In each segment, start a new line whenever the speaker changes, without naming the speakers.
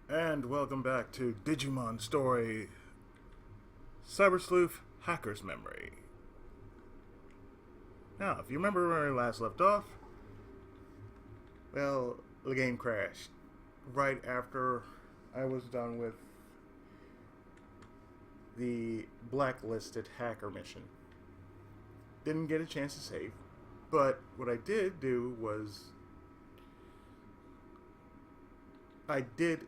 And welcome back to Digimon Story Cyber Sleuth Hacker's Memory. Now, if you remember where we last left off, well, the game crashed right after I was done with the blacklisted hacker mission. Didn't get a chance to save, but what I did do was I did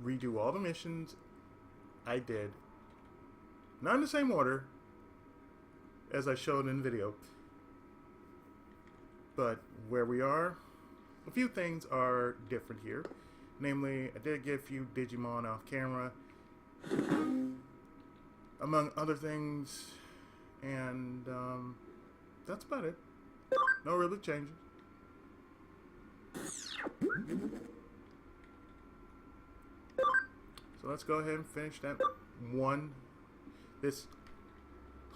redo all the missions. I did, not in the same order as I showed in the video, but where we are, a few things are different here. Namely, I did get a few Digimon off camera, among other things, and that's about it. No real big changes. So let's go ahead and finish that this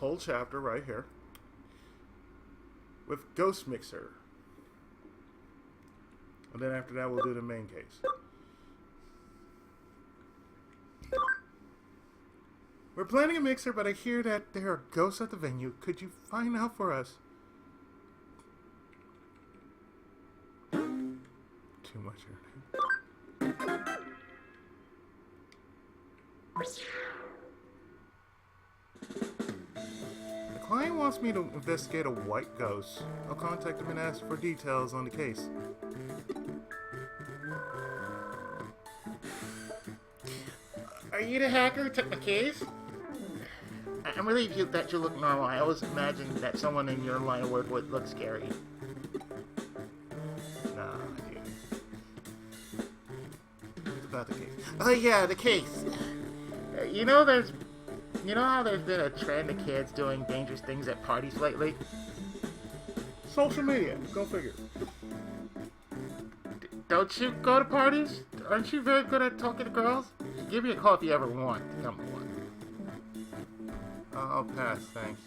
whole chapter right here with Ghost Mixer. And then after that we'll do the main case. We're planning a mixer, but I hear that there are ghosts at the venue. Could you find out for us? Too much here. The client wants me to investigate a white ghost. I'll contact him and ask for details on the case.
Are you the hacker who took my keys? I'm relieved that you look normal. I always imagined that someone in your line of work would look scary.
Nah, dude. It's about the case.
Oh yeah, the case. You know how there's been a trend of kids doing dangerous things at parties lately?
Social media, go figure.
Don't you go to parties? Aren't you very good at talking to girls? Give me a call if you ever want to come to one.
I'll pass, thanks.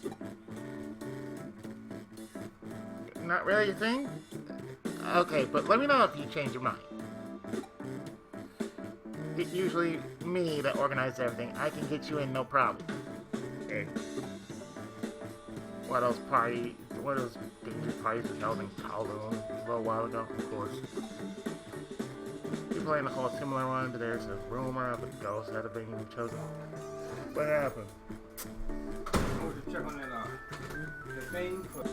Not really a thing? Okay, but let me know if you change your mind. It's usually me that organizes everything. I can get you in, no problem.
Hey.
What are those dangerous parties we held in Kowloon a little while ago?
Of course.
People in the whole similar one, but there's a rumor of a ghost that have been chosen.
What happened?
Oh, to check on that, the thing for...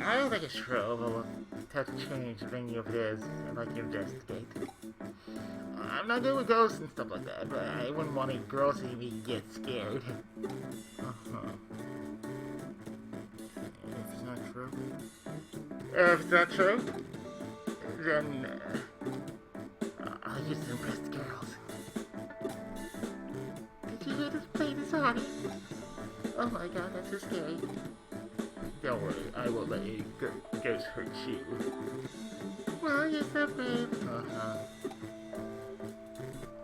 I don't think it's true, but we'll have to change the venue if it is. I'd like to investigate. I'm not good with ghosts and stuff like that, but I wouldn't want any girls to see me get scared.
If it's not true.
If it's not true, then I'll use to impress the girls. Did you hear this plane is on? Oh my god, that's so scary. Don't worry, I won't let any ghosts hurt you. Well, you're so brave.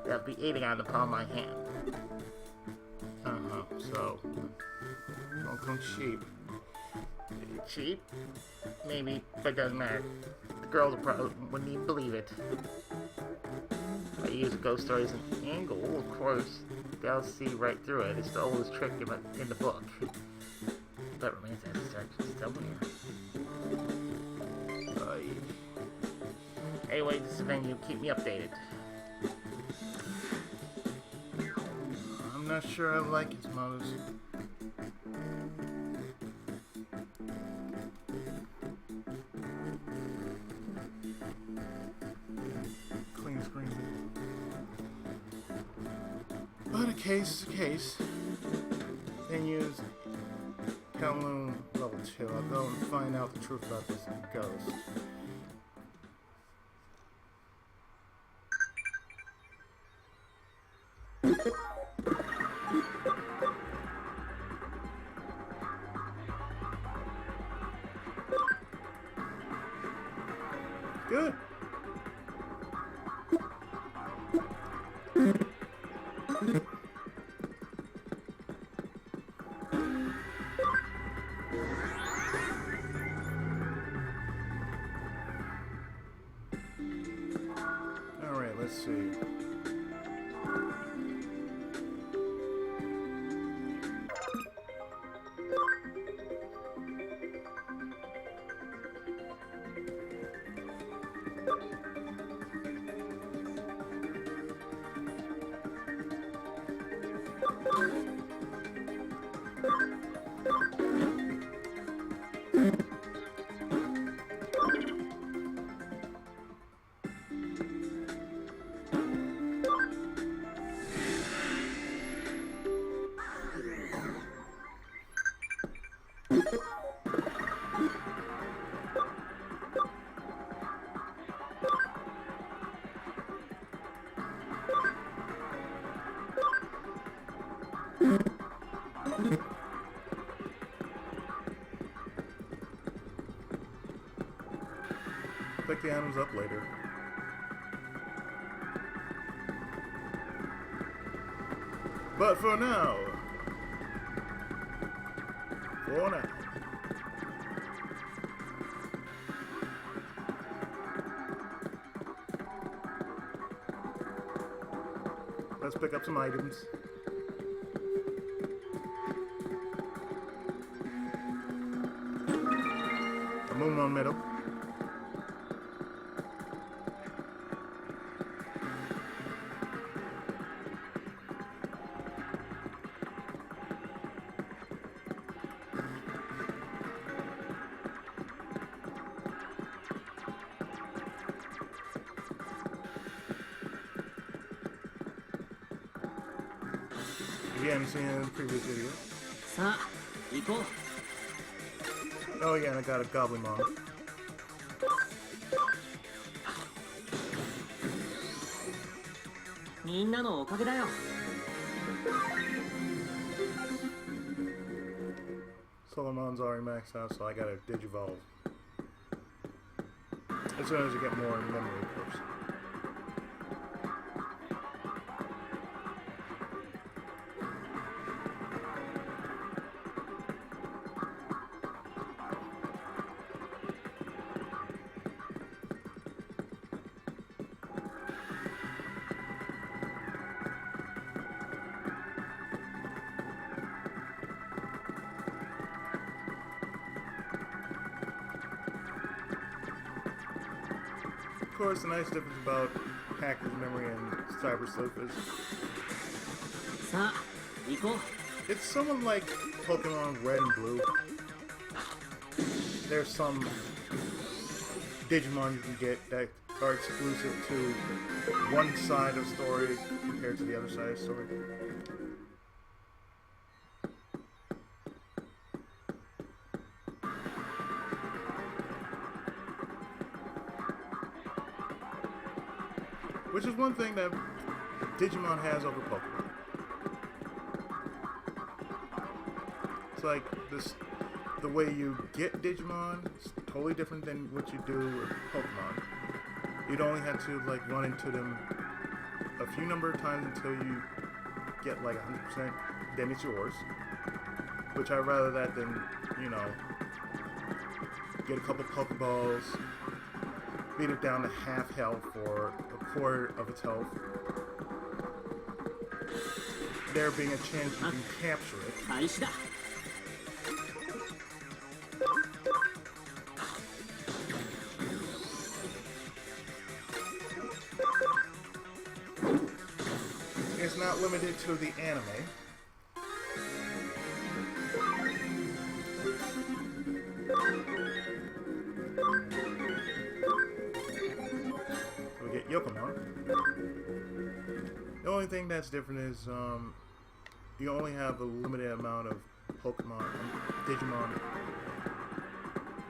They'll be eating on the palm of my hand.
So, don't come cheap.
Cheap? Maybe, but it doesn't matter. The girls wouldn't even believe it. I use ghost stories as an angle, of course. They'll see right through it. It's the oldest trick in the book. That remains as a search somewhere. Anyway, this is a venue. Keep me updated.
I'm not sure I like his motives. Clean screen. But a case is a case. Then use Kowloon level 2. I'll go and find out the truth about this ghost. Good. Let's see. Pick the items up later. But for now, let's pick up some items. A moon on middle. You haven't seen it in the previous video. Oh yeah, and I got a goblin mom. Solomon's already maxed out, so I gotta digivolve. As soon as I get more memory, of course. Of course, the nice difference about Hacker's Memory and Cyberspace is it's somewhat like Pokemon Red and Blue. There's some Digimon you can get that are exclusive to one side of the story compared to the other side of the story. Which is one thing that Digimon has over Pokemon. It's like this, the way you get Digimon is totally different than what you do with Pokemon. You'd only have to like run into them a few number of times until you get like 100%, then it's yours. Which I'd rather that than, you know, get a couple Pokeballs, beat it down to half health or a quarter of its health. There being a chance you can capture it. It's not limited to the anime. Yokomon. The only thing that's different is you only have a limited amount of Pokemon, Digimon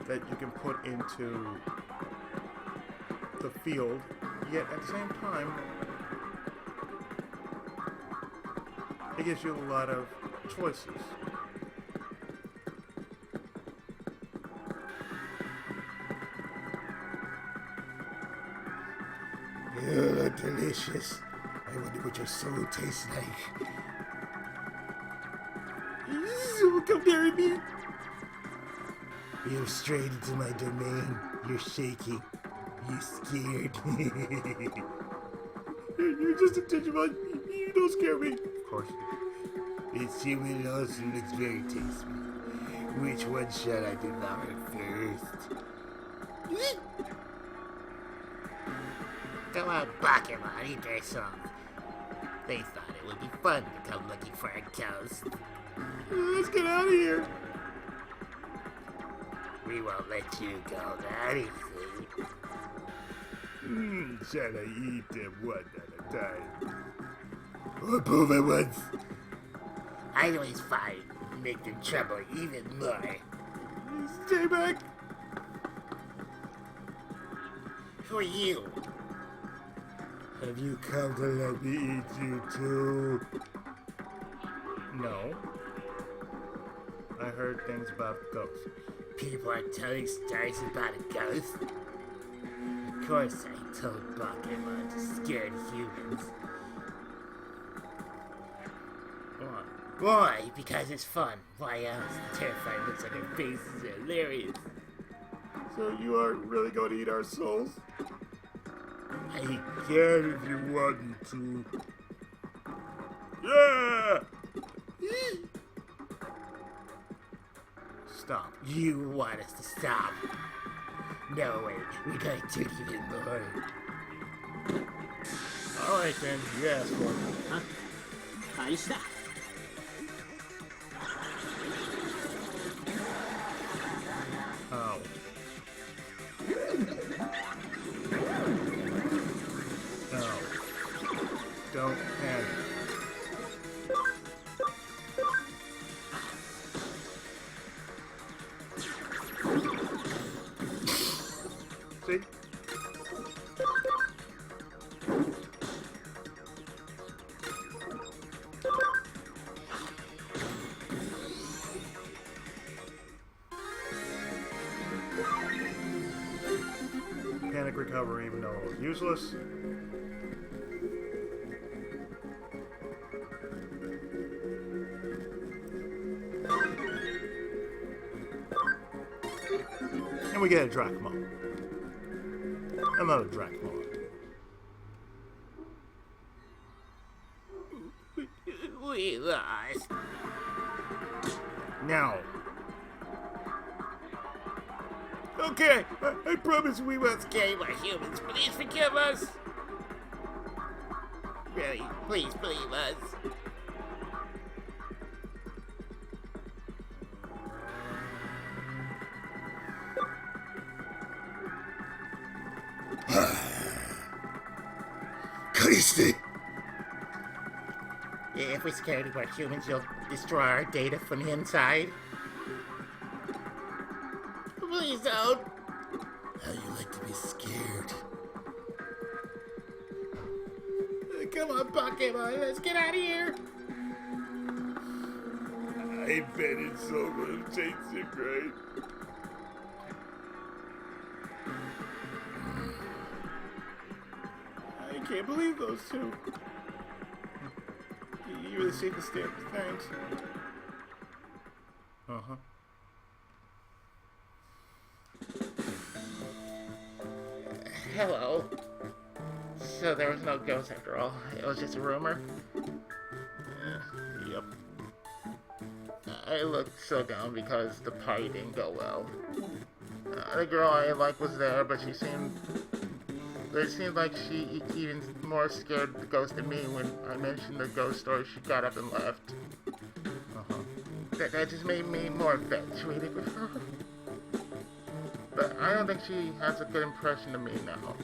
that you can put into the field, yet at the same time it gives you a lot of choices. Oh, delicious. I wonder what your soul tastes like. So come near me. You've strayed into my domain. You're shaking. You scared. You're just a Digimon. You don't scare me. Of course. Its human also looks very tasty. Which one shall I devour first?
Come on, Pokemon, eat their songs. They thought it would be fun to come looking for a ghost.
Let's get out of here.
We won't let you go that easy.
Shall I eat them one at a time? Or both at once?
I always find make them trouble even more.
Stay back.
Who are you?
Have you come to let me eat you too? No. I heard things about ghosts.
People are telling stories about a ghost. Of course I told Pokemon to scare the humans. Why? Because it's fun. Why else? The terrifying looks on their faces are hilarious.
So you aren't really going to eat our souls?
I
can if you want me to. Yeah! Stop.
You want us to stop? No way. We're going to do even more.
Alright then, you asked for it.
あ、開始だ。
Oh. No. Don't panic. See? Panic recovery, even though it was useless. And we get a Drachma. Another Drachma.
We lost.
Now. Okay, I promise we won't
Scare more humans. Please forgive us. Really, please believe us.
Christy!
If we scare any more humans, you'll destroy our data from the inside. Please don't.
How you like to be scared?
Come on, Pokemon, let's get out of here.
I bet it's so going to taste it great. I can't believe those two. You really see the stamp? Thanks. Uh-huh.
Hello. So there was no ghost after all. It was just a rumor.
Yep.
I looked so down because the party didn't go well. The girl I liked was there, but it seemed like she even more scared of the ghost than me when I mentioned the ghost story. She got up and left. That just made me more infatuated with her. But I don't think she has a good impression of me now.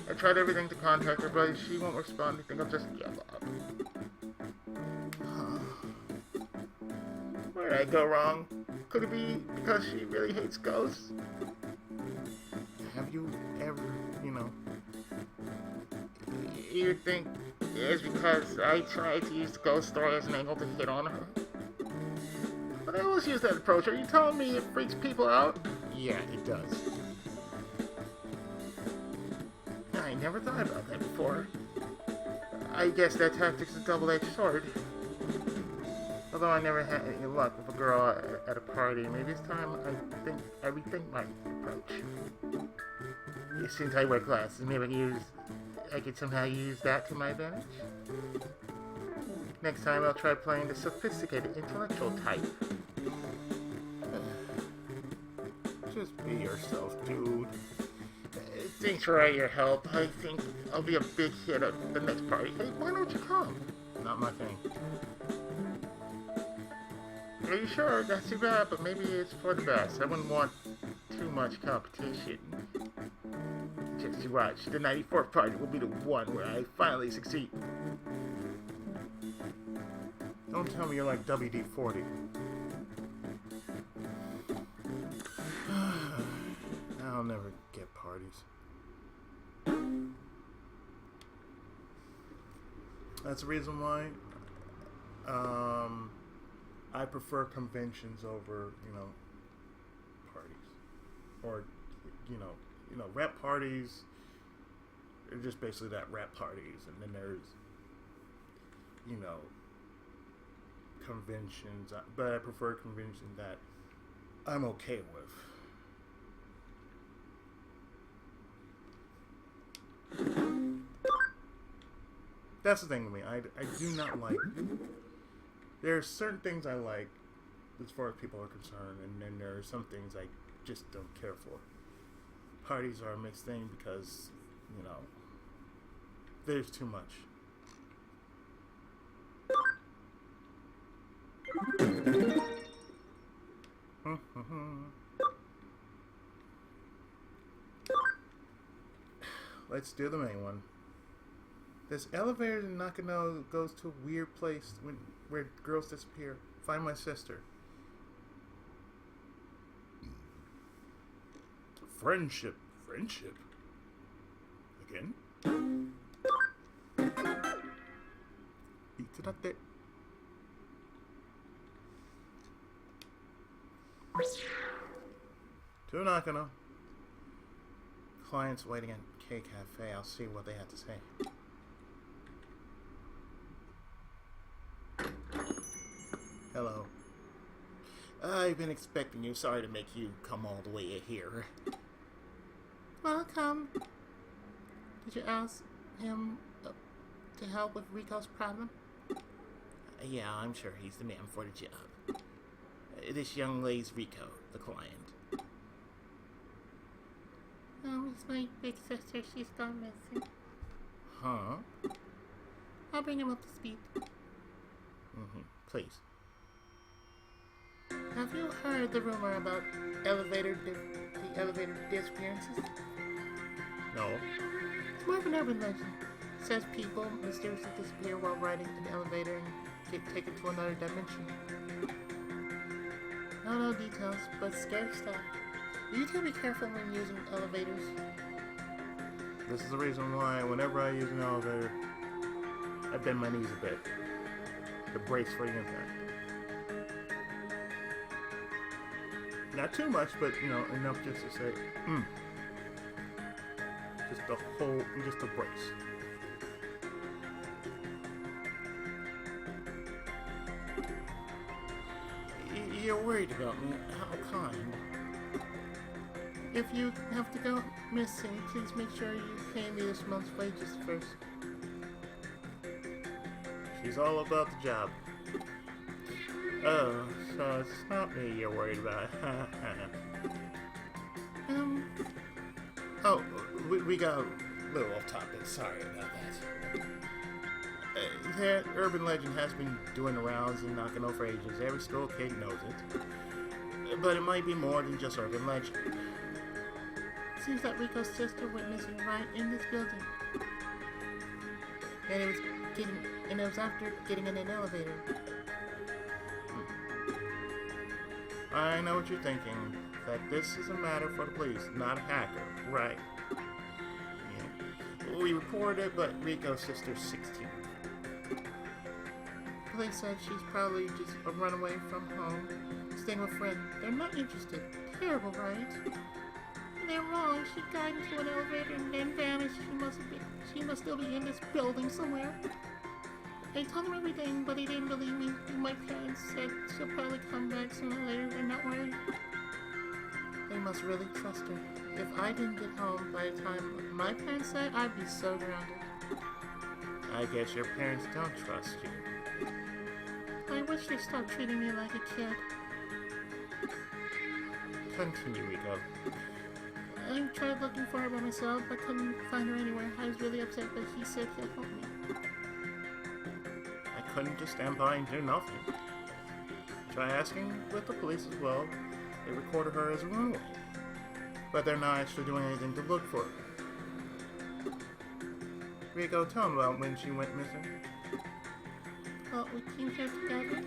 I tried everything to contact her, but she won't respond. I think I'll just give up. Where did I go wrong? Could it be because she really hates ghosts?
Have you ever,
You think it's because I tried to use the ghost story as an angle to hit on her? But I always use that approach. Are you telling me it freaks people out?
Yeah, it does.
I never thought about that before. I guess that tactic's a double-edged sword. Although I never had any luck with a girl at a party, maybe it's time I rethink my approach. Since I wear glasses, maybe I use I could somehow use that to my advantage. Next time I'll try playing the sophisticated intellectual type.
Just be yourself, dude.
Thanks for all your help. I think I'll be a big hit at the next party. Hey, why don't you come?
Not my thing.
Are you sure? That's too bad, but maybe it's for the best. I wouldn't want too much competition. Just you watch. The 94th party will be the one where I finally succeed.
Don't tell me you're like WD-40. I'll never get parties. That's the reason why I prefer conventions over, parties. Or, rap parties. They're just basically that, rap parties. And then there's, conventions. But I prefer conventions that I'm okay with. That's the thing with me. I do not like... There are certain things I like as far as people are concerned, and then there are some things I just don't care for. Parties are a mixed thing because, there's too much. Let's do the main one. This elevator in Nakano goes to a weird place where girls disappear. Find my sister. Friendship. Friendship? Again? Itadatte. To Nakano. Clients waiting at K Cafe. I'll see what they have to say. Hello. I've been expecting you. Sorry to make you come all the way here.
Welcome. Did you ask him to help with Rico's problem?
Yeah, I'm sure he's the man for the job. This young lady's Rico, the client.
Oh, it's my big sister. She's gone missing.
Huh?
I'll bring him up to speed.
Please.
Have you heard the rumor about the elevator disappearances?
No.
It's more of an urban legend. It says people mysteriously disappear while riding an elevator and get taken to another dimension. No details, but scary stuff. You need to be careful when using elevators.
This is the reason why whenever I use an elevator, I bend my knees a bit. To brace for the impact. Not too much, but enough just to say, just a brace. You're worried about me. How kind.
If you have to go missing, please make sure you pay me this month's wages first.
She's all about the job. Oh, so it's not me you're worried about. We got a little off topic. Sorry about that. That urban legend has been doing the rounds in Nakano for ages. Every school kid knows it. But it might be more than just urban legend.
Seems that Rico's sister went missing right in this building. And it was after getting in an elevator.
I know what you're thinking. That this is a matter for the police, not a hacker. Right. Yeah. We reported it, but Rico's sister's 16.
Police said she's probably just a runaway from home, staying with a friend. They're not interested. Terrible, right? They're wrong. She got into an elevator and then vanished. She must still be in this building somewhere. I told them everything, but they didn't believe me. My parents said she'll probably come back sooner or later. They're not worried. They must really trust her. If I didn't get home by the time my parents said, I'd be so grounded.
I guess your parents don't trust you.
I wish they stopped treating me like a kid.
Continue, Rico.
I tried looking for her by myself, but couldn't find her anywhere. I was really upset, but he said he'd help me.
I couldn't just stand by and do nothing. Try asking with the police as well. They recorded her as a runaway. But they're not actually doing anything to look for her. Rico, tell them about when she went missing.
Well, we came here together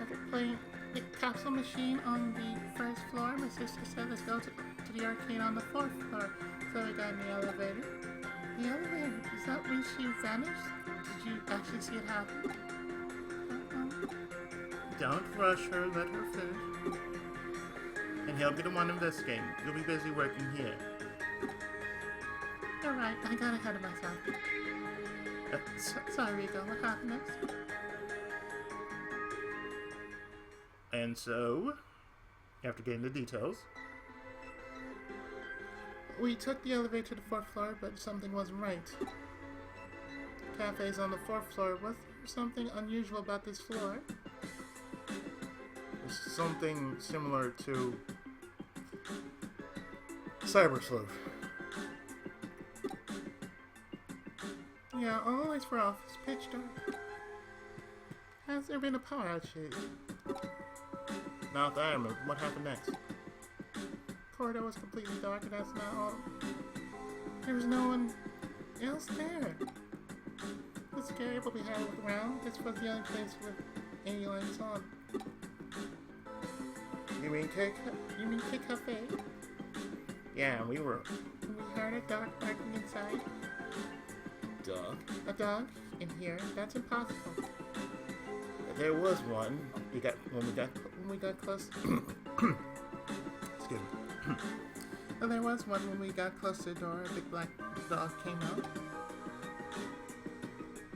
after playing the capsule machine on the first floor. My sister said, let's go to the arcade on the 4th floor. So we got in the elevator. The elevator, is that when she vanished? Did you actually see it happen?
Don't rush her, let her finish. And he'll be the one investigating. You'll be busy working here.
You're right, I got ahead of myself. Sorry, Rico, what happened next?
And so, after getting the details,
We took the elevator to the 4th floor, but something wasn't right. Cafe's on the 4th floor. Was there something unusual about this floor?
it's something similar to Cyberspace.
Yeah, all the lights were off. It's pitch dark. Has there been a power outage?
Not that I remember. What happened next?
Corridor was completely dark, and that's not all. There was no one else there. It was scary, but we had a look around. This was the only place with any lights on.
You mean cake?
You mean Kid Cafe?
Yeah, we were.
We heard a dog barking inside.
Dog.
A dog in here? That's impossible.
There was one. When we got close. Excuse me.
Well, there was one when we got close to the door. A big black dog came out.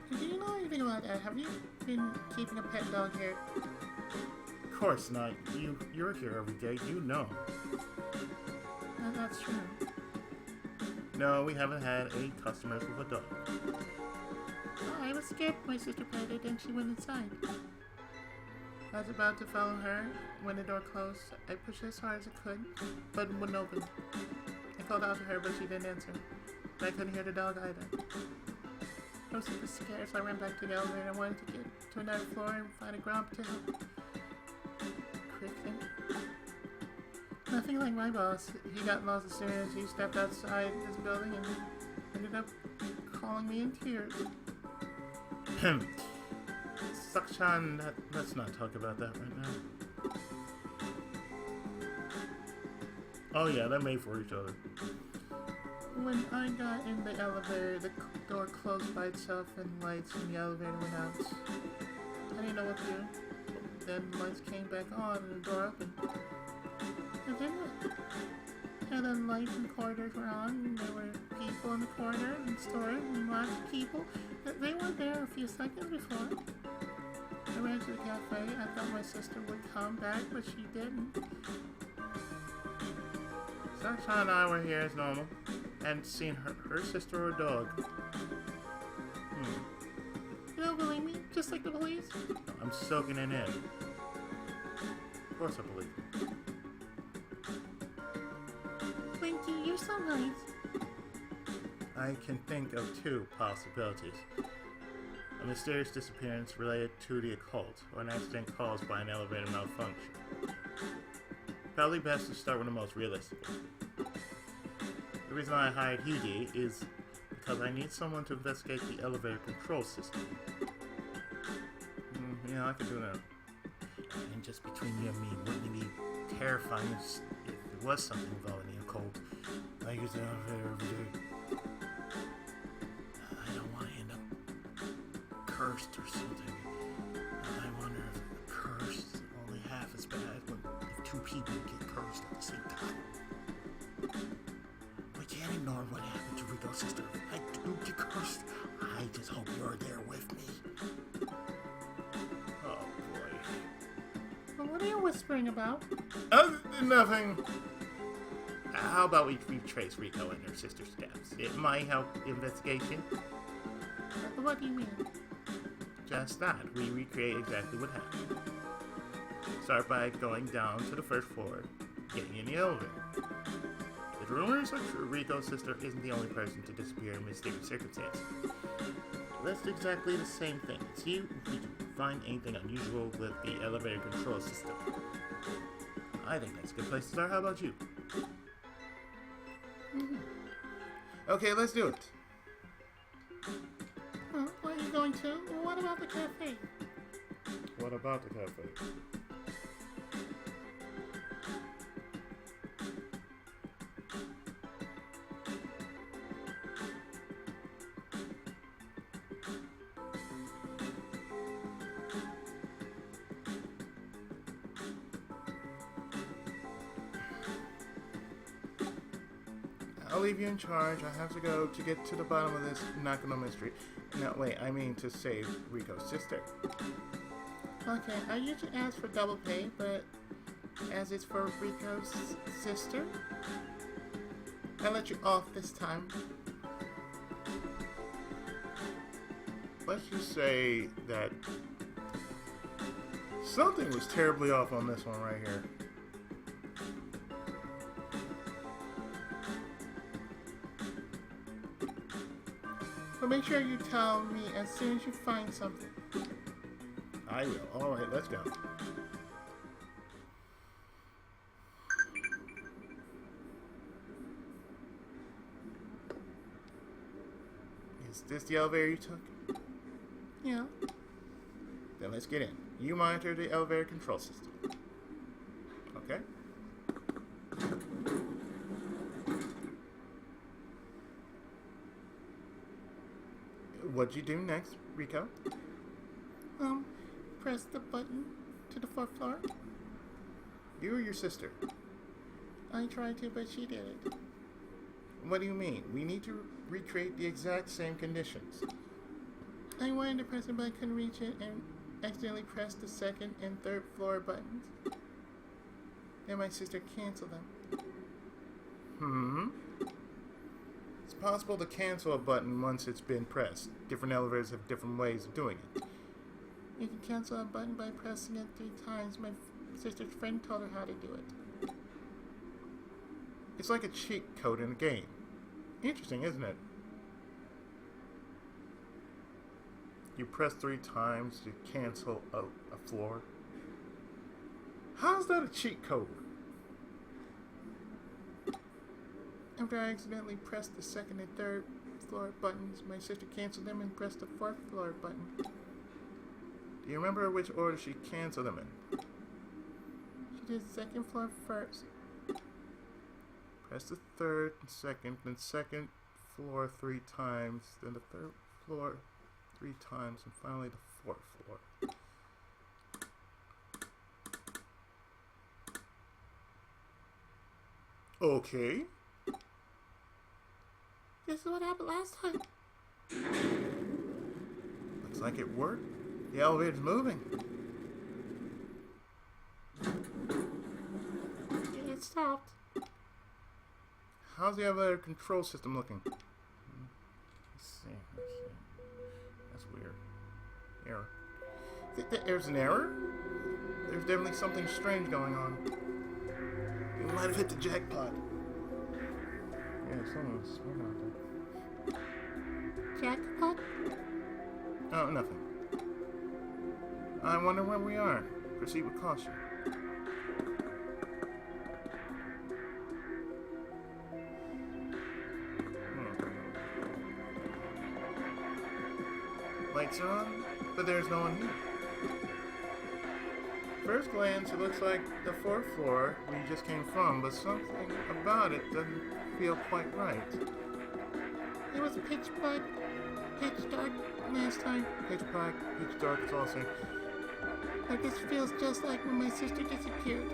Do you know anything about that? Have you been keeping a pet dog here?
Of course not. You're here every day. You know.
That's true.
No, we haven't had any customers with a dog.
Oh, I was scared. My sister petted it and she went inside. I was about to follow her when the door closed. I pushed as hard as I could, but it wouldn't open. I called out to her, but she didn't answer. And I couldn't hear the dog either. I was super scared, so I ran back to the elevator. I wanted to get to another floor and find a ground to help. Quickly. Nothing like my boss. He got lost as soon as he stepped outside this building and ended up calling me in tears.
Sukshan, let's not talk about that right now. Oh yeah, they're made for each other.
When I got in the elevator, the door closed by itself and lights in the elevator went out. I didn't know what to do. Then the lights came back on and the door opened. And then what? And then lights in the corridors were on, and there were people in the corridor and stores and lots of people. They were there a few seconds before. I ran to the cafe. I thought my sister would come back, but she didn't.
Sukshan and I were here as normal. Hadn't seen her sister or dog.
You don't believe me? Just like the police?
I'm soaking it in. Of course I believe you.
Thank you, you're so nice.
I can think of two possibilities. A mysterious disappearance related to the occult, or an accident caused by an elevator malfunction. Probably best to start with the most realistic one. The reason I hired Huggy is because I need someone to investigate the elevator control system. Yeah, I could do that. And just between you and me, wouldn't it be terrifying if there was something involving the occult? I use the elevator every day. I don't want to end up cursed or something. I wonder if the curse is only half as bad if two people get cursed at the same time. We can't ignore what happened to Rico's sister. I do get cursed. I just hope you're there with me. Oh boy.
Well, what are you whispering about?
Nothing. How about we retrace Rico and her sister's steps? It might help the investigation.
What do you mean?
Just that. We recreate exactly what happened. Start by going down to the first floor, getting in the elevator. The rumors are true. Rico's sister isn't the only person to disappear in mysterious circumstances. That's exactly the same thing. See if we can find anything unusual with the elevator control system. I think that's a good place to start. How about you? Okay, let's do it.
Where are you going to? What about the cafe?
What about the cafe? I'll leave you in charge. I have to go to get to the bottom of this Nakano mystery. No, wait, I mean to save Rico's sister.
Okay, I usually ask for double pay, but as it's for Rico's sister, I'll let you off this time.
Let's just say that something was terribly off on this one right here.
But make sure you tell me as soon as you find something.
I will. Alright, let's go. Is this the elevator you took?
Yeah.
Then let's get in. You monitor the elevator control system. Okay? What'd you do next, Rico?
Press the button to the fourth floor.
You or your sister?
I tried to, but she did it.
What do you mean? We need to recreate the exact same conditions.
I wanted to press it, but I couldn't reach it and accidentally pressed the second and third floor buttons. Then my sister canceled them.
It's possible to cancel a button once it's been pressed. Different elevators have different ways of doing it.
You can cancel a button by pressing it 3 times. My sister's friend told her how to do it.
It's like a cheat code in a game. Interesting, isn't it? You press 3 times to cancel a floor. How's that a cheat code?
After I accidentally pressed the second and third floor buttons, my sister canceled them and pressed the fourth floor button.
Do you remember which order she canceled them in?
She did second floor first.
Press the third and second, then second floor 3 times, then the third floor 3 times, and finally the fourth floor. Okay.
This is what happened last time.
Looks like it worked. The elevator's moving.
It stopped.
How's the elevator control system looking? Let's see. That's weird. Error. There's an error? There's definitely something strange going on. You might have hit the jackpot. Yeah, someone's smoking out there.
Jackpot?
Oh, nothing. I wonder where we are. Proceed with caution. Lights are on, but there's no one here. First glance, it looks like the 4th floor we just came from, but something about it doesn't feel quite right.
It was pitch black, pitch dark last time.
Pitch black, pitch dark, it's all the same.
Like this feels just like when my sister disappeared.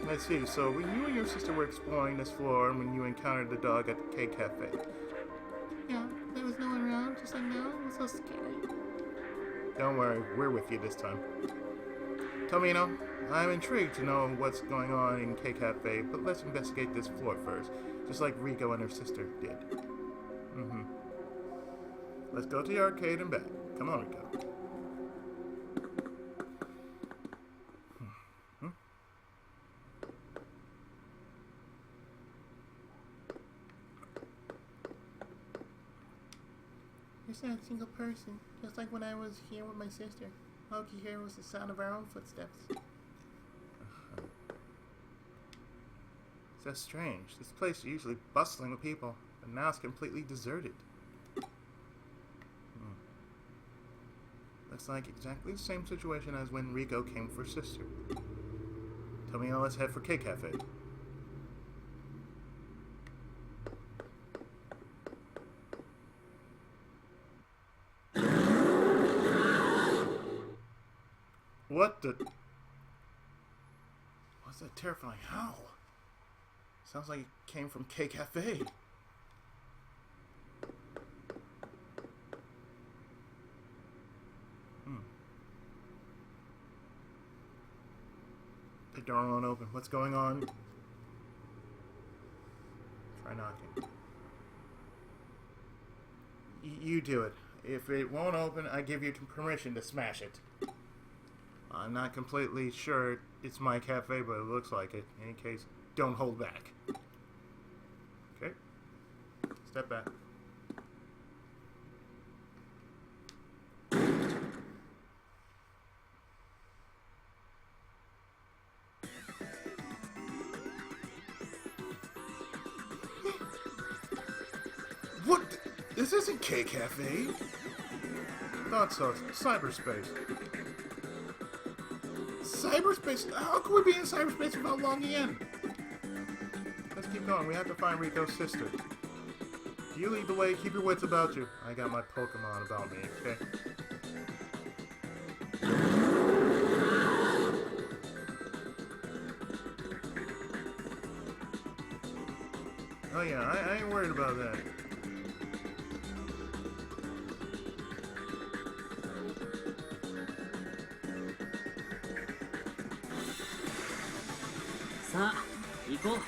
Let's see, so when you and your sister were exploring this floor and when you encountered the dog at the K Cafe.
Yeah, there was no one around, just like now. It was so scary.
Don't worry, we're with you this time. Tomino, I'm intrigued to know what's going on in K Cafe, but let's investigate this floor first, just like Rico and her sister did. Let's go to the arcade and back. Come on, Rico.
It's not a single person, just like when I was here with my sister. All you hear was the sound of our own footsteps.
That's strange. This place is usually bustling with people, but now it's completely deserted. Looks like exactly the same situation as when Rico came for sister. Tell me now, let's head for K Cafe. What the? What's that terrifying howl? Sounds like it came from K Cafe. The door won't open. What's going on? Try knocking. You do it. If it won't open, I give you permission to smash it. I'm not completely sure it's my cafe, but it looks like it. In any case, don't hold back. Okay. Step back. What? This isn't K Cafe. Thought so. Cyberspace. Cyberspace? How can we be in cyberspace without logging in? Let's keep going. We have to find Rico's sister. You lead the way. Keep your wits about you. I got my Pokemon about me, okay? Oh yeah, I ain't worried about that.
Sa, 行こう。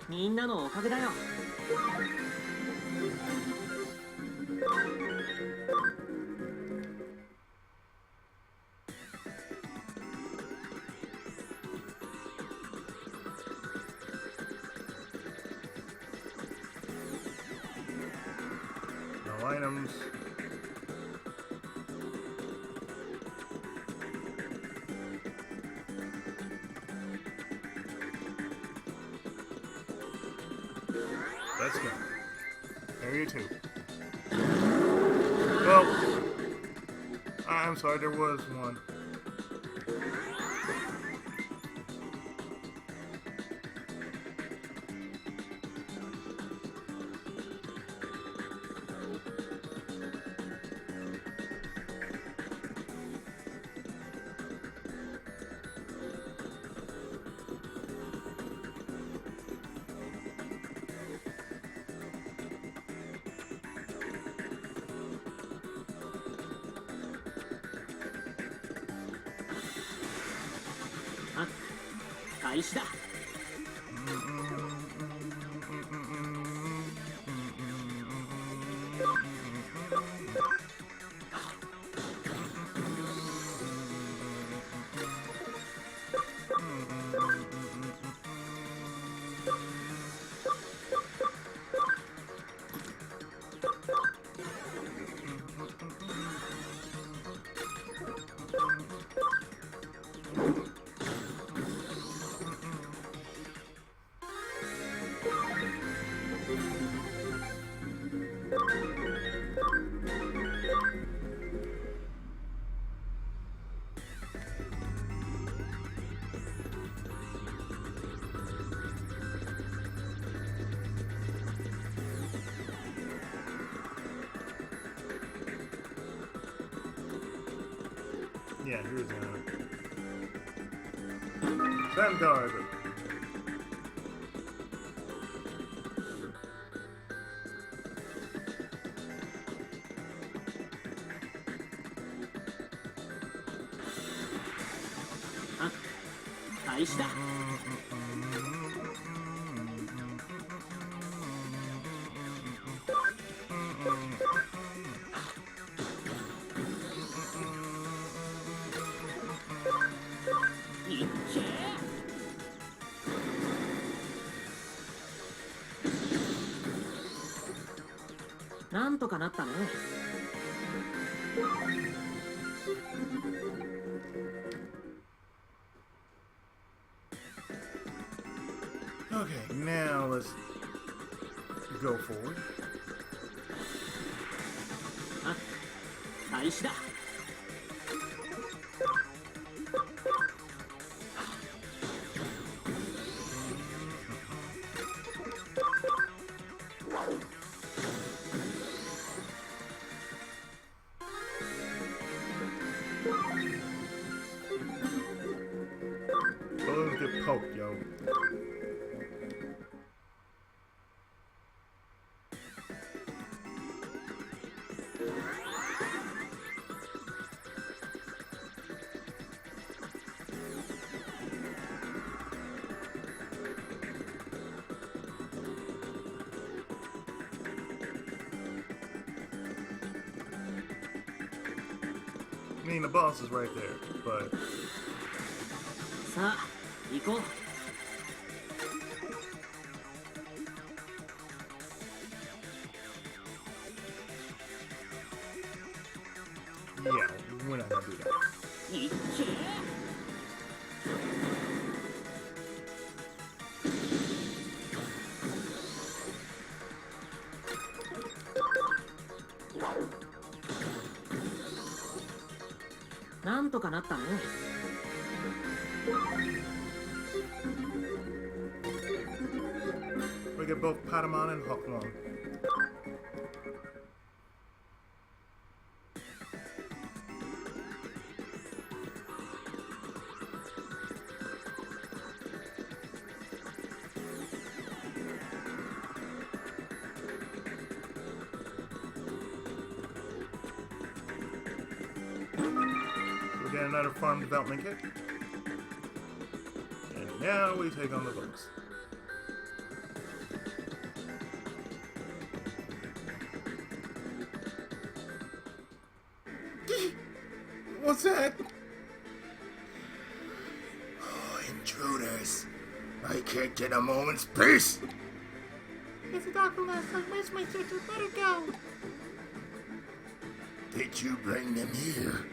みんなのおかげだよ。
No items. Let's go. Area 2. Well, I'm sorry, there was one.
Ah, 開始だ。
Yeah, here's Sandguard.
開始だ。いっけー。なんとかなったね。
Okay, now let's go forward.
あ、開始だ。
Balloons get poked, yo. I mean, the boss is right there, but
さあ、行こう。
yeah, we're not gonna do that.
いっけー。なんとかなったね。
We get both Patamon and Hawkmon. We get another farm development kit. And now we take on the books. What's that? Oh, intruders. I can't get a moment's peace.
It's a dark last time. Where's my sister? Let her go.
Did you bring them here?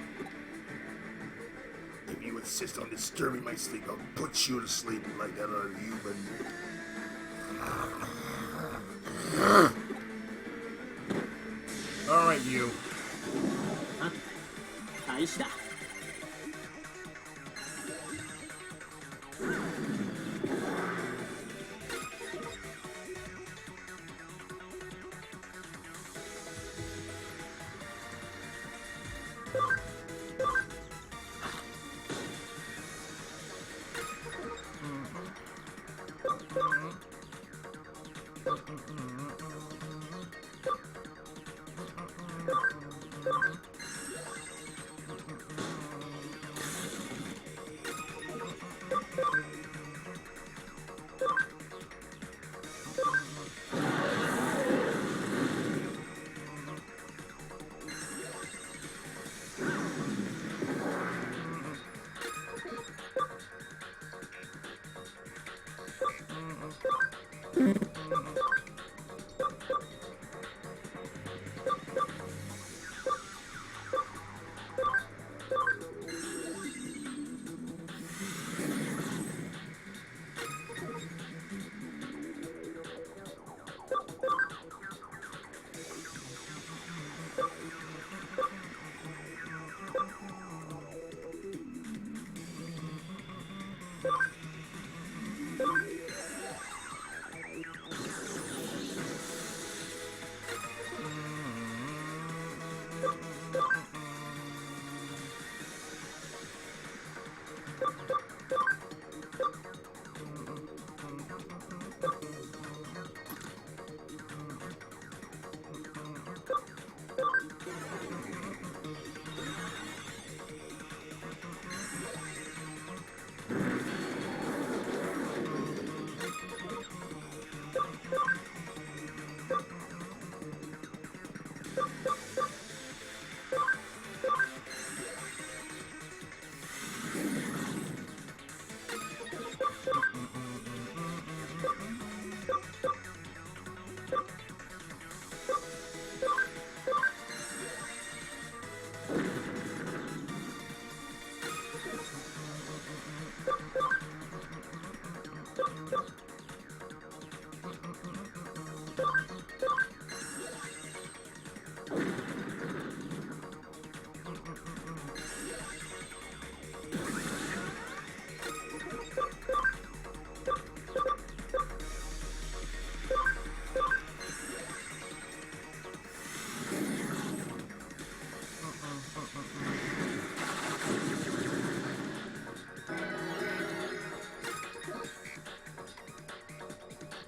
If you insist on disturbing my sleep, I'll put you to sleep like that other human. Alright, you.
あ、開始だ。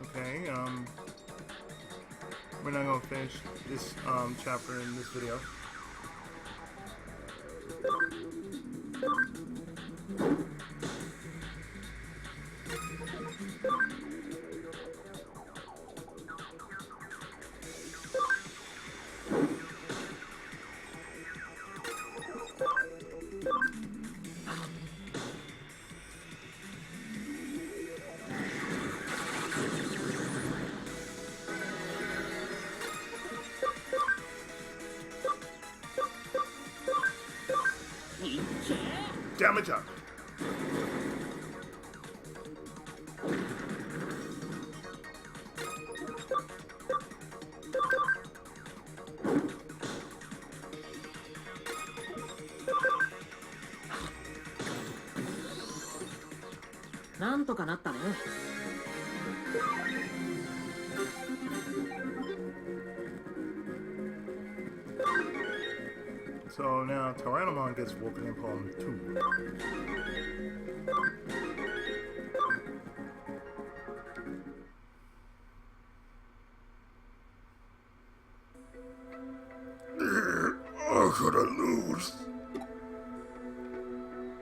Okay, we're not gonna finish this chapter in this video. Damage up.
なんとかなったね。
So now Tyrannomon gets woken up on 2. How could I lose?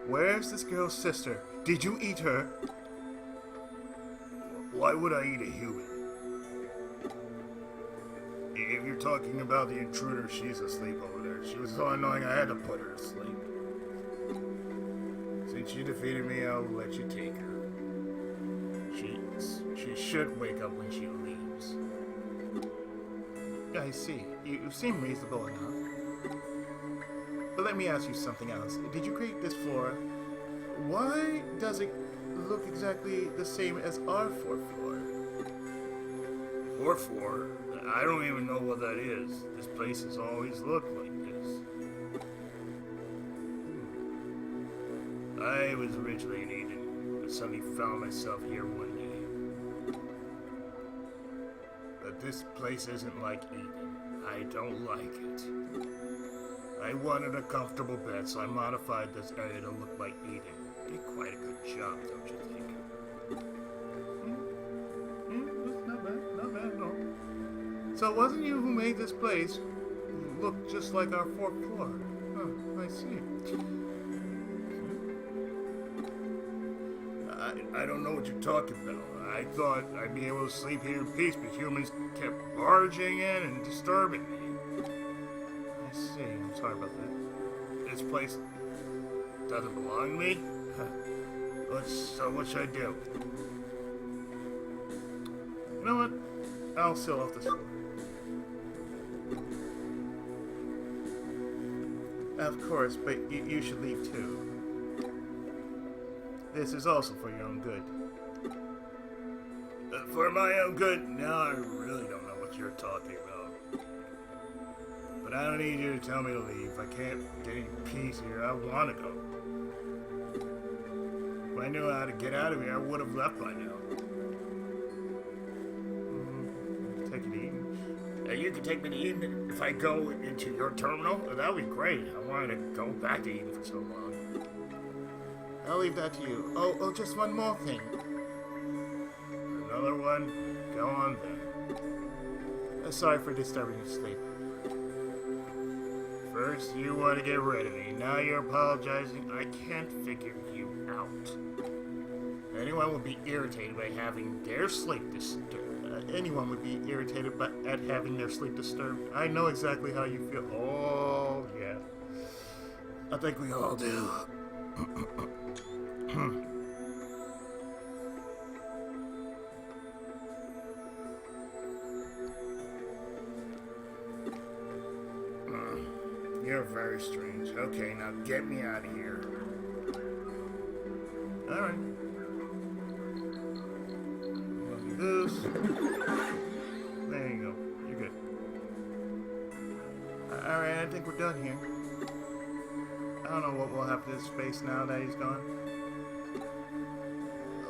Where's this girl's sister? Did you eat her? Why would I eat a human? If you're talking about the intruder, she's asleep over there. She was so annoying I had to put her to sleep. Since you defeated me, I'll let you take her. She should wake up when she leaves. I see. You seem reasonable enough. But let me ask you something else. Did you create this floor? Why does it look exactly the same as our 4th floor? 4th floor? I don't even know what that is. This place has always looked like this. I was originally in Eden, but suddenly found myself here one day. But this place isn't like Eden. I don't like it. I wanted a comfortable bed, so I modified this area to look like Eden. Did quite a good job, don't you think? Not bad at all. So it wasn't you who made this place look just like our 4th floor? Oh, I see. I don't know what you're talking about. I thought I'd be able to sleep here in peace, but humans kept barging in and disturbing me. I see. I'm sorry about that. This place doesn't belong to me? So what should I do? You know what? I'll seal off this floor. Of course, but you should leave too. This is also for your own good. For my own good? Now I really don't know what you're talking about. But I don't need you to tell me to leave. I can't get any peace here. I want to go. If I knew how to get out of here, I would have left by now. Take it easy. You can take me to Eden if I go into your terminal? That would be great. I wanted to go back to Eden for so long. I'll leave that to you. Oh, just one more thing. Another one? Go on then. Sorry for disturbing your sleep. First, you want to get rid of me. Now you're apologizing. I can't figure you out. Anyone would be irritated by having their sleep disturbed. Anyone would be irritated at having their sleep disturbed. I know exactly how you feel. Oh, yeah. I think we all do. You're very strange. Okay, now get me out of here. Alright. There you go. You're good. Alright, I think we're done here. I don't know what will happen to this space now that he's gone.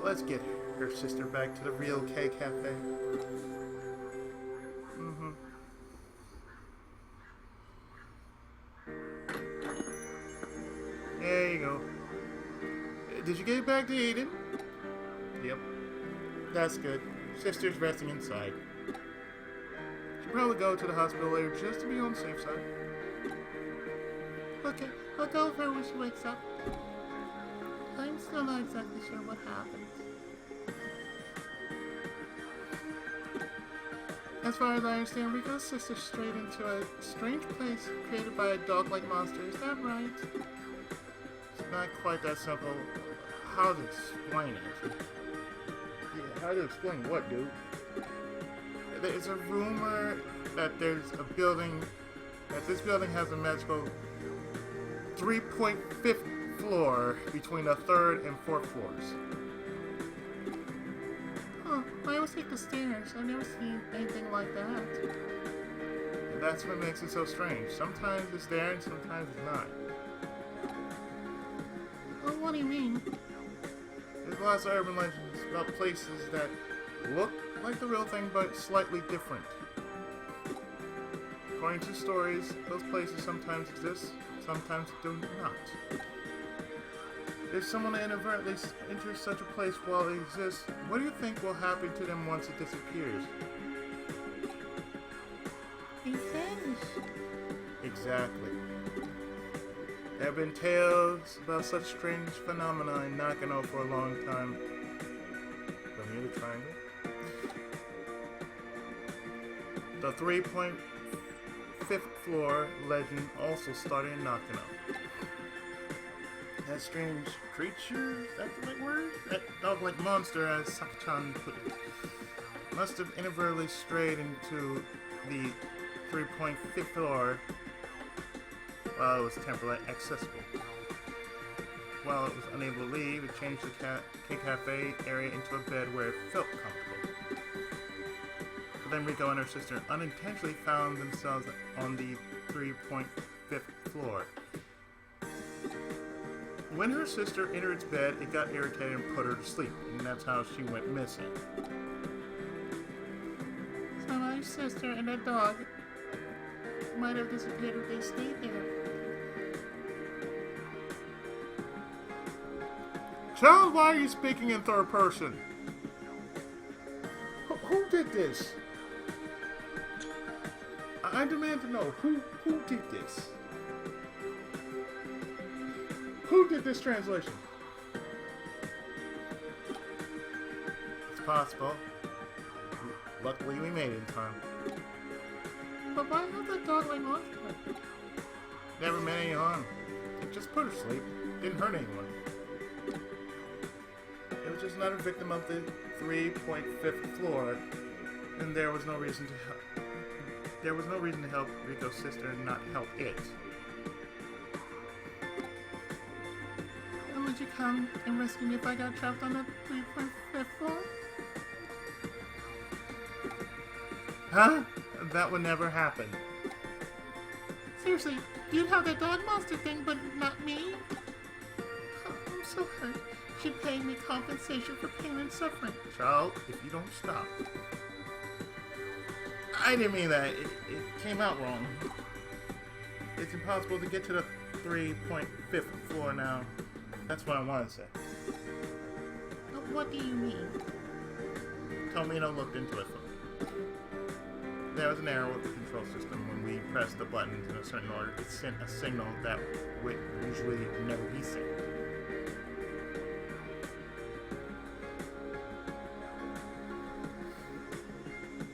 Let's get her sister back to the real K Cafe. There you go. Did you get back to Eden? Yep. That's good. Sister's resting inside. Should probably go to the hospital later just to be on the safe side.
Okay, I'll go with her when she wakes up. I'm still not exactly sure what happened. As far as I understand, Rico's sister strayed into a strange place created by a dog-like monster. Is that right?
It's not quite that simple. How to explain it? Yeah, how to explain what, dude? There's a rumor that there's a building, that this building has a magical 3.5th floor between the 3rd and 4th floors.
Huh, I always take the stairs. I've never seen anything like that.
And that's what makes it so strange. Sometimes it's there and sometimes it's not.
Oh, what do you mean?
There's lots of urban legends about places that look like the real thing but slightly different. According to stories, those places sometimes exist, sometimes do not. If someone inadvertently enters such a place while it exists, what do you think will happen to them once it disappears?
They vanish.
Exactly. There have been tales about such strange phenomena in Nakano for a long time. Bermuda Triangle? The 3.5th floor legend also started in Nakano. That strange creature, is that the right word? That dog-like monster, as Saki-chan put it, must have inadvertently strayed into the 3.5th floor while it was temporarily accessible. While it was unable to leave, it changed the K-Cafe area into a bed where it felt comfortable. But then Rico and her sister unintentionally found themselves on the 3.5th floor. When her sister entered its bed, it got irritated and put her to sleep, and that's how she went missing.
So my sister and the dog might have disappeared if they stayed there.
Child, why are you speaking in third person? Who did this? I demand to know, who did this? Who did this translation? It's possible. Luckily, we made it in time.
But why have the dog like monster?
Never meant any harm. It just put her to sleep. Didn't hurt anyone. It was just another victim of the 3.5th floor, and there was no reason to help. There was no reason to help Rico's sister and not help it.
And would you come and rescue me if I got trapped on the 3.5th floor?
Huh? That would never happen.
Seriously, you'd have the dog monster thing, but not me? Oh, I'm so hurt. She paid me compensation for pain and suffering.
Child, if you don't stop. I didn't mean that. It came out wrong. It's impossible to get to the 3.5th floor now. That's what I want to say.
What do you mean?
Tomino looked into it for me. There was an error with the control system. When we pressed the buttons in a certain order, it sent a signal that would usually never be sent.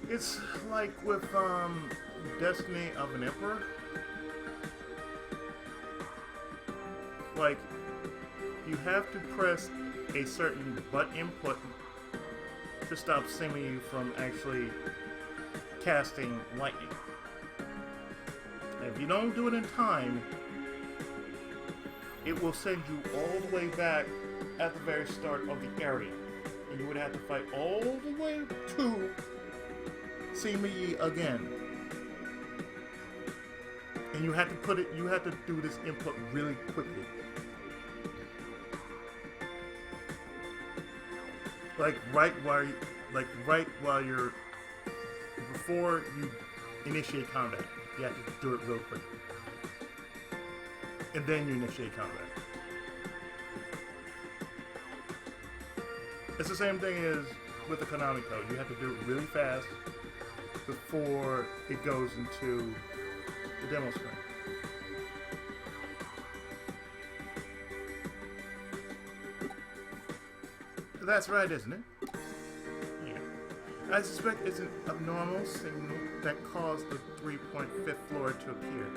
It's like with Destiny of an Emperor. Like, you have to press a certain button input to stop Simi from actually casting lightning. And if you don't do it in time, it will send you all the way back at the very start of the area. and you would have to fight all the way to see me again. And you had to do this input really quickly. Like right while you're before you initiate combat. You have to do it real quickly. And then you initiate combat. It's the same thing as with the Konami code. You have to do it really fast before it goes into the demo screen. That's right, isn't it? Yeah. I suspect it's an abnormal signal that caused the 3.5th floor to appear.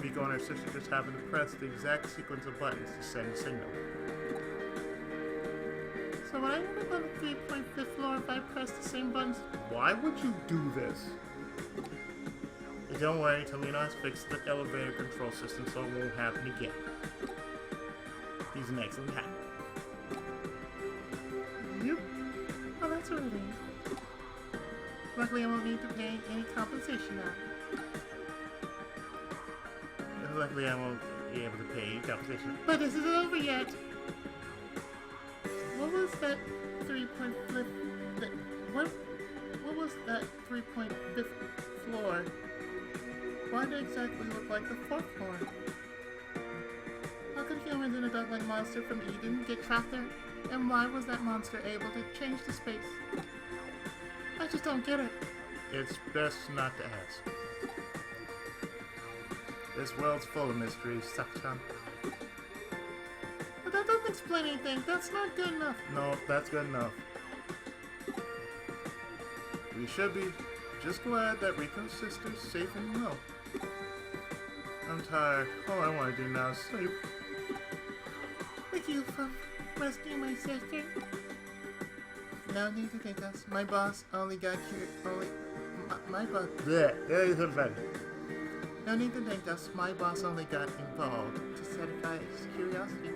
Miko and her sister just happened to press the exact sequence of buttons to send a signal. So would I never go to the 3.5th floor if I pressed the same buttons? Why would you do this? Hey, don't worry, Tomino has fixed the elevator control system so it won't happen again. He's an excellent hacker. Yep. Oh, that's really neat. Luckily I won't need to pay any compensation now. Luckily I won't be able to pay any compensation. But this isn't over yet! What was that 3.5th... What was that 3.5th floor? Why did it exactly look like the 4th floor? How could humans and a dog-like monster from Eden get trapped there? And why was that monster able to change the space? I just don't get it. It's best not to ask. This world's full of mysteries, Sakchan. But that doesn't explain anything. That's not good enough. No, that's good enough. We should be just glad that Rico's sister's safe and well. I'm tired. All I want to do now is sleep. Thank you for rescuing my sister. No need to thank us. My boss only got my boss. Yeah, you could have No need to thank us. My boss only got involved to satisfy his curiosity.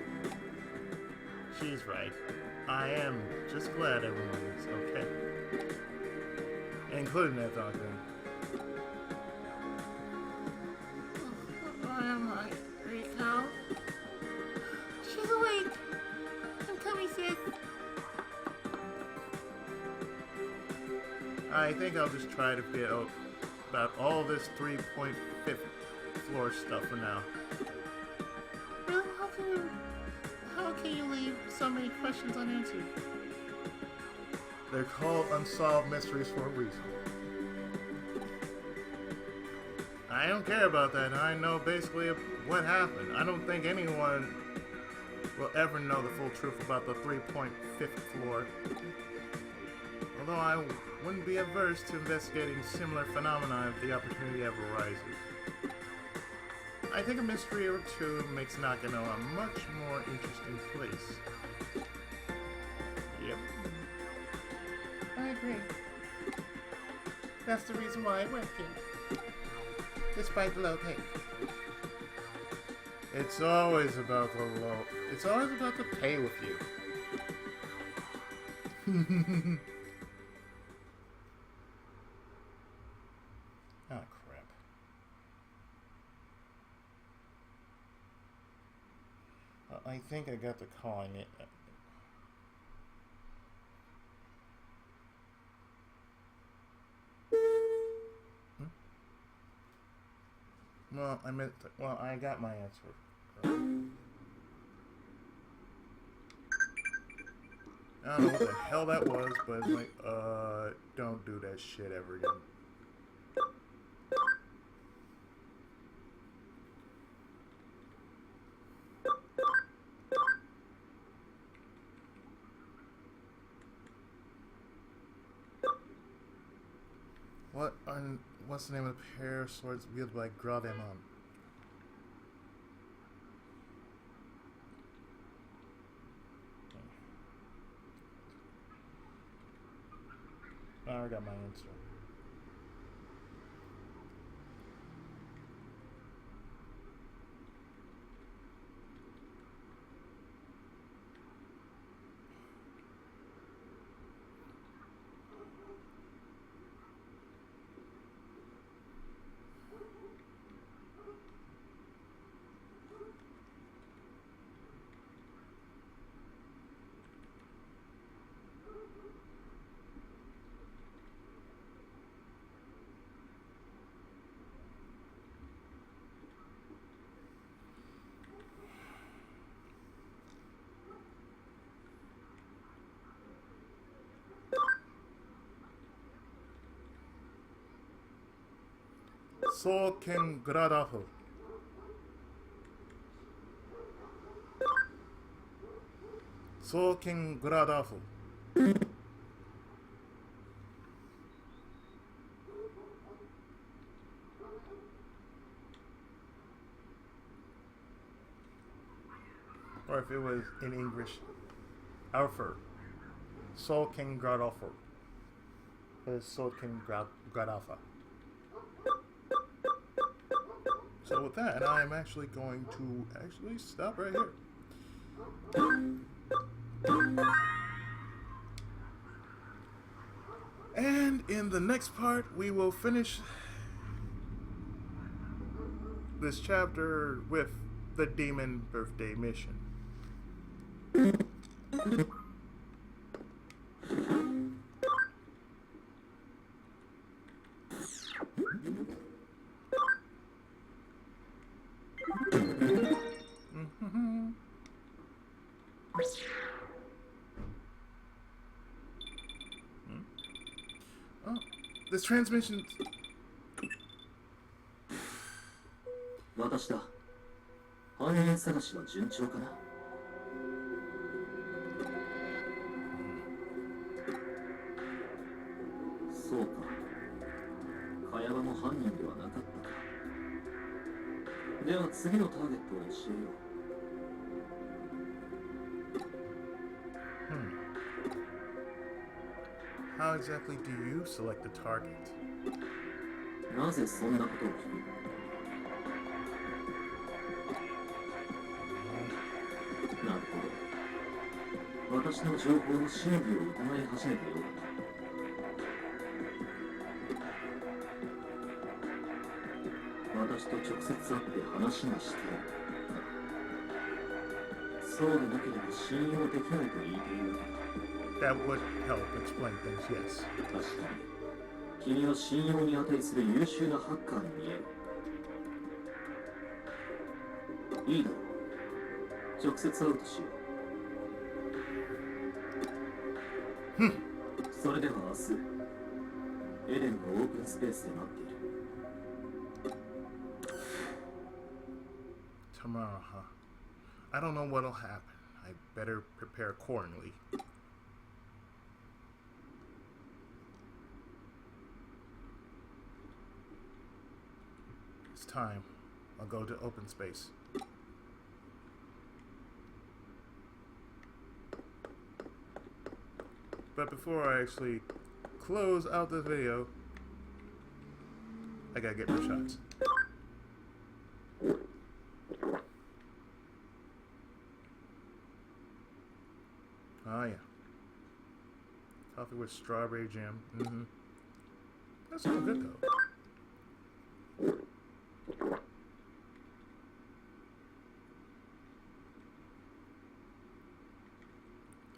She's right. I am just glad everyone is okay. Including that dog thing. Where am I? Rico? She's awake! I'm coming, sis! I think I'll just try to forget about all this 3.5th floor stuff for now. Really? How can you leave so many questions unanswered? They're called unsolved mysteries for a reason. I don't care about that. I know basically what happened. I don't think anyone will ever know the full truth about the 3.5th floor. Although I wouldn't be averse to investigating similar phenomena if the opportunity ever arises. I think a mystery or two makes Nakano a much more interesting place. Yep. I agree. That's the reason why I work here. Despite the low pay. It's always about the low... It's always about the pay with you. Oh, crap. I think I got the calling it. Well, I got my answer. I don't know what the hell that was, but it's like, don't do that shit ever again. What's the name of the pair of swords wielded by Gravemon? I already got my answer. Soken Gradaho. Soken Gradaho. Or if it was in English, Alfer. Soken Gradaho. Soken Gradafa. So with that, I am actually going to stop right here. And in the next part, we will finish this chapter with the Demon Birthday Mission. Oh, this transmission.
私だ。犯人探しは順調かな。そうか。茅場も犯人ではなかったか。では次のターゲットを教えよう。
How exactly do you select the target?
なぜそんなことを聞く？なるほど。私の情報の真偽を疑い始めたようだ。私と直接会って話がしたい。そうでなければ信用できないと言っているわけだ。
That would help explain things, yes.
確かに。君は信用に値する優秀なハッカーに見える。いいだろう。直接会うとしよう。それでは明日、エレンのオープンスペースで待っている。
Tomorrow, huh? I don't know what'll happen. I better prepare accordingly. It's time. I'll go to open space. But before I actually close out this video, I gotta get my shots. Oh yeah. Coffee with strawberry jam. That sounds good though.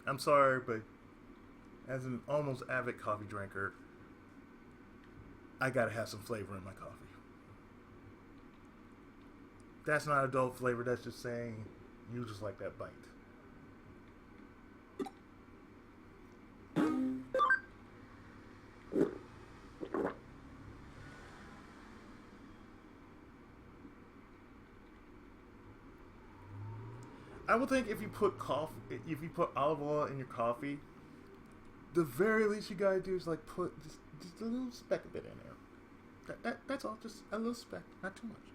I'm sorry, but as an almost avid coffee drinker, I gotta have some flavor in my coffee. That's not adult flavor, that's just saying you just like that bite. I would think if you put olive oil in your coffee, the very least you gotta do is like put just a little speck of it in there. That's all, just a little speck, not too much.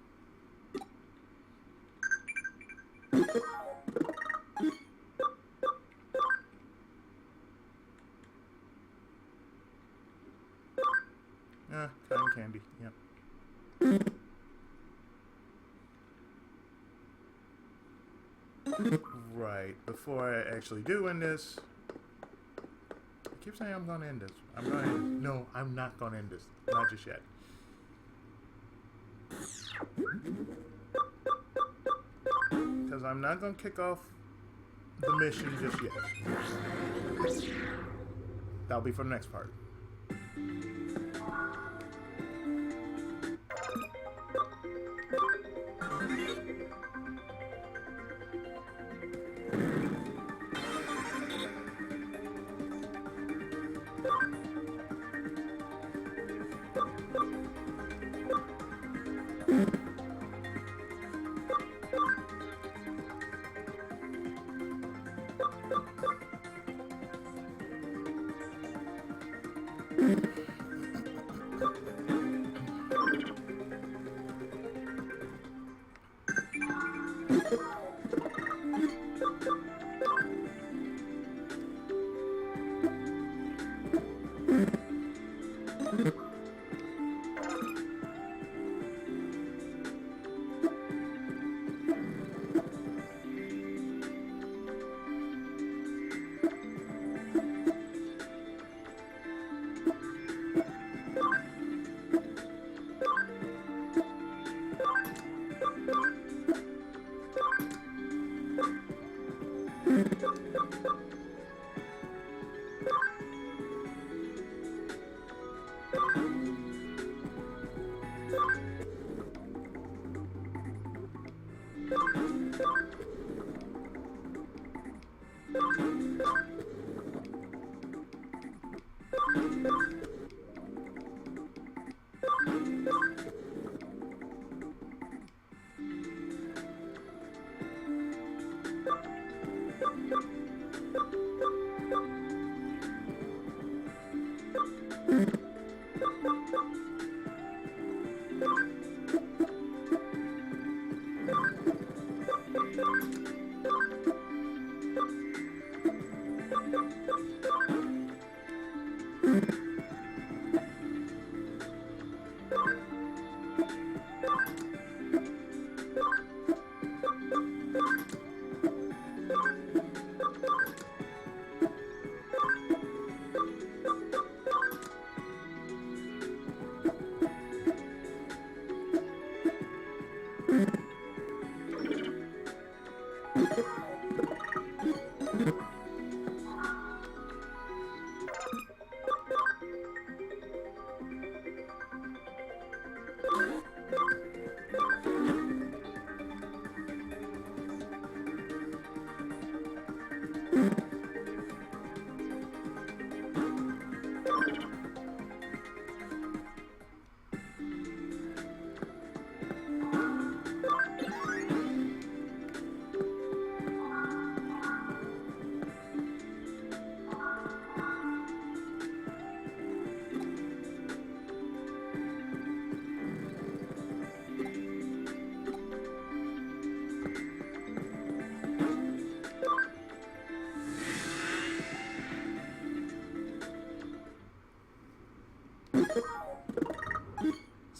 Cotton candy, yep. Right, before I actually do end this, I keep saying I'm gonna end this. No, I'm not gonna end this. Not just yet. Because I'm not gonna kick off the mission just yet. That'll be for the next part.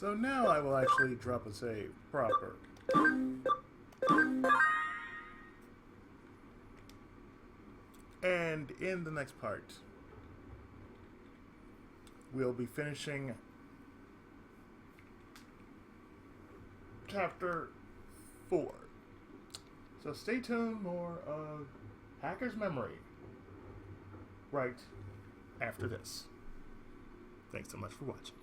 So now I will actually drop a save proper. And in the next part, we'll be finishing chapter 4. So stay tuned, more of Hacker's Memory right after this. Thanks so much for watching.